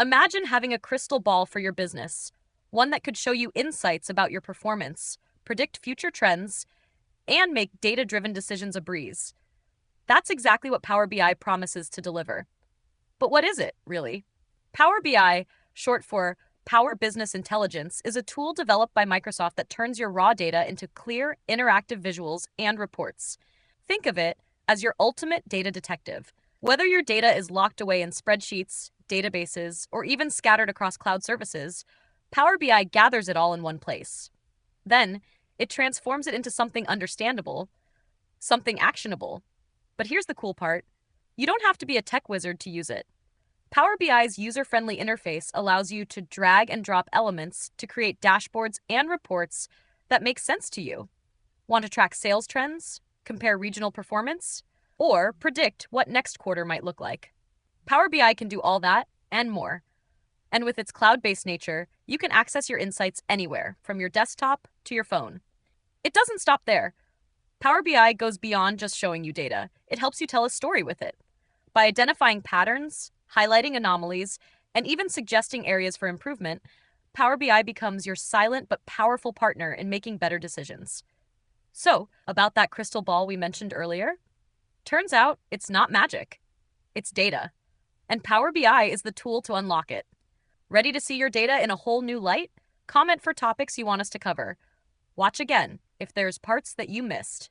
Imagine having a crystal ball for your business, one that could show you insights about your performance, predict future trends, and make data-driven decisions a breeze. That's exactly what Power BI promises to deliver. But what is it, really? Power BI, short for Power Business Intelligence, is a tool developed by Microsoft that turns your raw data into clear, interactive visuals and reports. Think of it as your ultimate data detective. Whether your data is locked away in spreadsheets, databases, or even scattered across cloud services, Power BI gathers it all in one place. Then, it transforms it into something understandable, something actionable. But here's the cool part. You don't have to be a tech wizard to use it. Power BI's user-friendly interface allows you to drag and drop elements to create dashboards and reports that make sense to you. Want to track sales trends, compare regional performance, or predict what next quarter might look like? Power BI can do all that and more. And with its cloud-based nature, you can access your insights anywhere, from your desktop to your phone. It doesn't stop there. Power BI goes beyond just showing you data. It helps you tell a story with it. By identifying patterns, highlighting anomalies, and even suggesting areas for improvement, Power BI becomes your silent but powerful partner in making better decisions. So, about that crystal ball we mentioned earlier, turns out it's not magic. It's data. And Power BI is the tool to unlock it. Ready to see your data in a whole new light? Comment for topics you want us to cover. Watch again if there's parts that you missed.